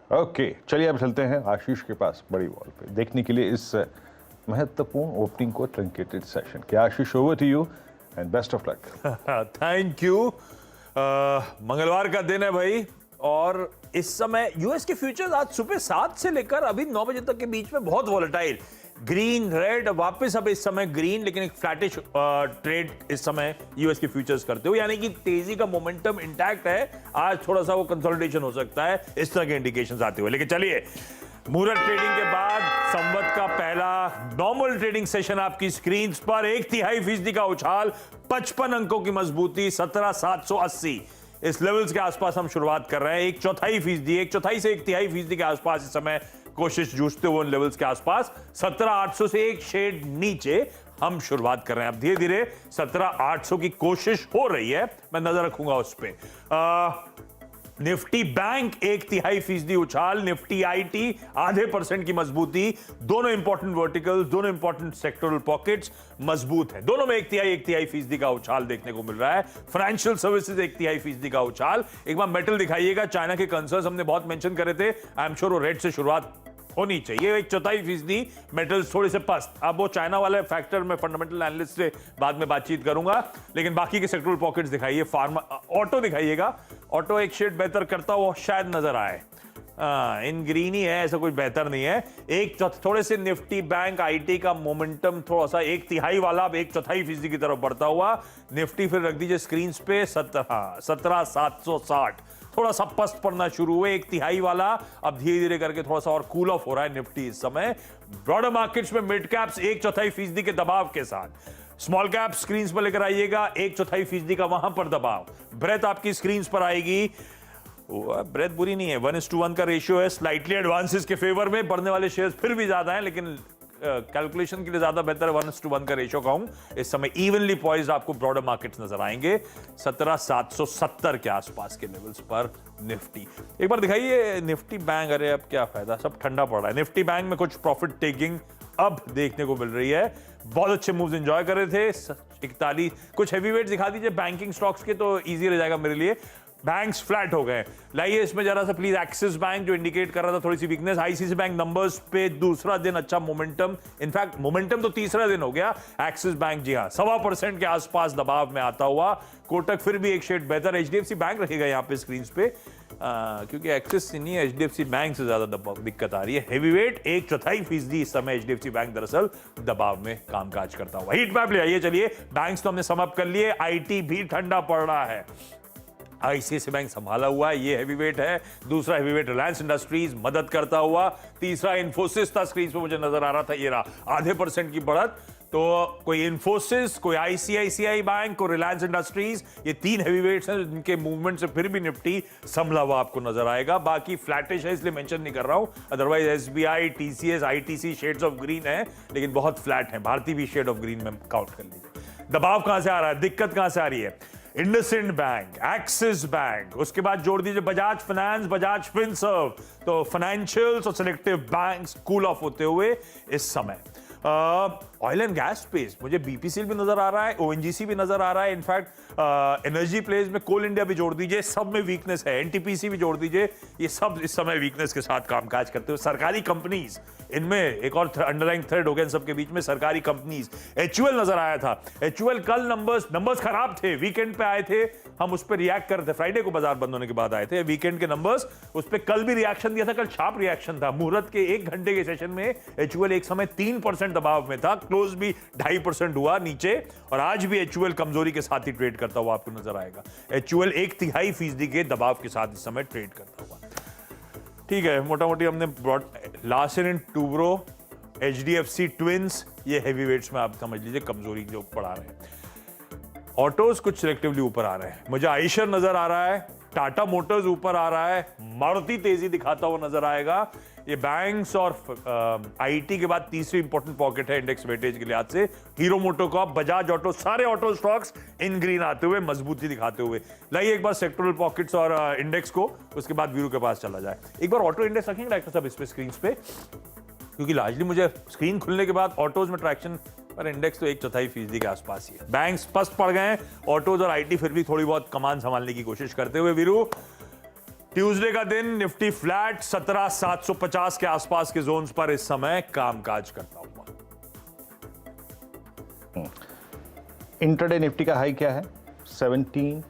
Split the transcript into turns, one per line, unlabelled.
Okay, चलिए अब चलते हैं आशीष के पास बड़ी बॉल पे देखने के लिए इस महत्वपूर्ण ओपनिंग को ट्रंकेटेड सेशन के। Ashish, over to you and best of luck.
Thank you. मंगलवार का दिन है भाई, और इस समय यूएस के फ्यूचर्स आज सुबह 7 से लेकर अभी 9 बजे तक के बीच में बहुत वॉलेटाइल, ग्रीन रेड, वापस अब इस समय ग्रीन, लेकिन एक फ्लैटिश ट्रेड इस समय यूएस के फ्यूचर्स करते हुए, यानी कि तेजी का मोमेंटम इंटैक्ट है। आज थोड़ा सा वो कंसोलिडेशन हो सकता है, इस तरह के इंडिकेशंस आते हुए। लेकिन चलिए, मुहूर्त ट्रेडिंग के बाद संवत का पहला नॉर्मल ट्रेडिंग सेशन आपकी स्क्रीन पर। 1/3% का उछाल, 55 अंकों की मजबूती, 17,780 इस लेवल्स के आसपास हम शुरुआत कर रहे हैं। 1/4%, 1/4 से 1/3% के आसपास इस समय कोशिश जूझते हुए उन लेवल्स के आसपास। 17,800 से एक शेड नीचे हम शुरुआत कर रहे हैं। अब धीरे धीरे 17,800 की कोशिश हो रही है, मैं नजर रखूंगा उस पर। निफ्टी बैंक 1/3% उछाल, निफ्टी आईटी 0.5% की मजबूती। दोनों इंपॉर्टेंट वर्टिकल्स, दोनों इंपॉर्टेंट सेक्टोरल पॉकेट्स मजबूत हैं। दोनों में 1/3% का उछाल देखने को मिल रहा है। फाइनेंशियल सर्विसेज 1/3% का उछाल। एक बार मेटल दिखाइएगा। चाइना के कंसर्न्स हमने बहुत मेंशन करे थे, आई एम श्योर वो रेड से शुरुआत होनी चाहिए। 1/4% मेटल्स थोड़े से पस्त। अब वो चाइना वाले फैक्टर में फंडामेंटल एनालिस्ट से बाद में बातचीत करूंगा, लेकिन बाकी के सेक्टरल पॉकेट्स दिखाइए। फार्मा, ऑटो दिखाइएगा। ऑटो एक शेड बेहतर करता हुआ शायद नजर आए। इन ग्रीन ही है, ऐसा कुछ बेहतर नहीं है। थोड़े से निफ्टी बैंक आईटी का मोमेंटम थोड़ा सा 1/3 वाला, अब 1/4% की तरफ बढ़ता हुआ। निफ्टी फिर रख दीजिए स्क्रीन पे 17,760, थोड़ा सा पस्त पड़ना शुरू हुए। 1/3 वाला अब धीरे धीरे करके थोड़ा सा और कूल ऑफ हो रहा है निफ्टी इस समय। ब्रॉडर मार्केट्स में मिड कैप्स 1/4% के दबाव के साथ, स्मॉल कैप स्क्रीन पर लेकर आइएगा 1/4% का वहां पर दबाव। ब्रेथ आपकी स्क्रीन पर आएगी, ब्रेथ बुरी नहीं है, 1:1 का रेशियो है, स्लाइटली एडवांसेस के फेवर में। बढ़ने वाले शेयर्स फिर भी ज्यादा हैं, लेकिन कैलकुलेशन के लिए ज्यादा बेहतर 1:1 का रेशियो कहूं। इस समय इवनली पॉइज्ड आपको ब्रॉडर मार्केट्स नजर आएंगे 17,770 के आसपास के लेवल्स पर निफ्टी। एक बार दिखाइए निफ्टी बैंक। अरे अब क्या फायदा, सब ठंडा पड़ रहा है। निफ्टी बैंक में कुछ प्रॉफिट टेकिंग अब देखने को मिल रही है। बहुत अच्छे मूव्स एंजॉय कर रहे थे। 41 कुछ हैवीवेट दिखा दीजिए बैंकिंग स्टॉक्स के, तो इजी रह जाएगा मेरे लिए। बैंक्स फ्लैट हो गए। लाइए इसमें जरा सा प्लीज एक्सिस बैंक जो इंडिकेट कर रहा था थोड़ी सी वीकनेस। आईसीआईसी बैंक नंबर्स पे दूसरा दिन अच्छा मोमेंटम, इनफैक्ट मोमेंटम तो तीसरा दिन हो गया। एक्सिस बैंक जी हाँ 1.25% के आसपास दबाव में आता हुआ। कोटक फिर भी एक शेड बेहतर। एचडीएफसी बैंक रखेगा यहाँ पे स्क्रीन पे, क्योंकि एक्सिस से नहीं, एचडीएफसी बैंक से ज्यादा दिक्कत आ रही है। हैवीवेट 1/4% इस समय एचडीएफसी बैंक दरअसल दबाव में कामकाज करता हुआ। हीट मैप ले आइए। चलिए, बैंक्स तो हमने समाप्त कर लिए, आईटी भी ठंडा पड़ रहा है। आईसीआईसी बैंक संभाला हुआ है, ये हैवीवेट है। दूसरा हैवीवेट रिलायंस इंडस्ट्रीज मदद करता हुआ। तीसरा इन्फोसिस था, स्क्रीन पे मुझे नजर आ रहा था, ये रहा 0.5% की बढ़त। तो कोई इन्फोसिस, कोई आईसीआईसीआई बैंक, कोई रिलायंस इंडस्ट्रीज, ये 3 हैवीवेट्स हैं जिनके मूवमेंट से फिर भी निफ्टी संभला हुआ आपको नजर आएगा। बाकी फ्लैटिश है इसलिए मेंशन नहीं कर रहा हूं, otherwise SBI, TCS, ITC shades of green है, लेकिन बहुत फ्लैट है। भारतीय भी शेड ऑफ ग्रीन में काउंट कर लीजिए। दबाव कहां से आ रहा है, दिक्कत कहां से आ रही है? इंडसइंड बैंक, एक्सिस बैंक, उसके बाद जोड़ दीजिए बजाज फाइनेंस, बजाज फिनसर्व। तो फाइनेंशियल्स और सिलेक्टिव बैंक्स कूल ऑफ होते हुए इस समय। ऑयल एंड गैस स्पेस मुझे बीपीसीएल भी नजर आ रहा है, ओएनजीसी भी नजर आ रहा है। इनफैक्ट एनर्जी प्लेस में कोल इंडिया भी जोड़ दीजिए, सब में वीकनेस है। एनटीपीसी भी जोड़ दीजिए, ये सब इस समय वीकनेस के साथ कामकाज करते हुए। सरकारी कंपनीज, इनमें एक और अंडरलाइंग थ्रेड हो गया इन सबके बीच में, सरकारी कंपनीज। एचयूएल नजर आया था। एचयूएल कल नंबर्स खराब थे, वीकेंड पे आए थे, हम उस पर रिएक्ट कर रहे थे। फ्राइडे को बाजार बंद होने के बाद आए थे वीकेंड के नंबर्स, उस पर कल भी रिएक्शन दिया था। कल शार्प रिएक्शन था। मुहूर्त के 1 घंटे के सेशन में एचयूएल एक समय 3% दबाव में था, क्लोज भी 2.5% हुआ नीचे, और आज भी एचयूएल कमजोरी के साथ ही ट्रेड करता हुआ आपको नजर आएगा। एचयूएल 1/3% के दबाव के साथ इस समय ट्रेड करता हुआ। ठीक है, मोटा मोटी हमने Larsen and Toubro, HDFC twins, ये हैवीवेट्स में आप समझ लीजिए कमजोरी जो पड़ा रहे हैं। ऑटोज कुछ सिलेक्टिवली ऊपर आ रहे हैं। मुझे आइशर नजर आ रहा है, टाटा मोटर्स ऊपर आ रहा है, मारुति तेजी दिखाता हुआ नजर आएगा। ये बैंक्स और आईटी के बाद तीसरी इंपॉर्टेंट पॉकेट है इंडेक्स वेटेज के लिहाज से। हीरो मोटोकॉर्प, बजाज ऑटो, सारे ऑटो स्टॉक्स इन ग्रीन आते हुए, मजबूती दिखाते हुए। लाइए एक बार सेक्टरल पॉकेट्स और इंडेक्स को, उसके बाद वीरू के पास चला जाए। एक बार ऑटो इंडेक्स रखेंगे डॉक्टर साहब इस पे स्क्रीन पे, क्योंकि लार्जली मुझे स्क्रीन खुलने के बाद ऑटोज में ट्रैक्शन, पर इंडेक्स तो 1/4% के आसपास ही है। बैंक स्पष्ट पड़ गए हैं, ऑटोज और आईटी फिर भी थोड़ी बहुत कमान संभालने की कोशिश करते हुए। वीरू, ट्यूसडे का दिन निफ्टी फ्लैट 17,750 के आसपास के जोन्स पर इस समय कामकाज करता हुआ।
इंट्राडे निफ्टी का हाई क्या है? 17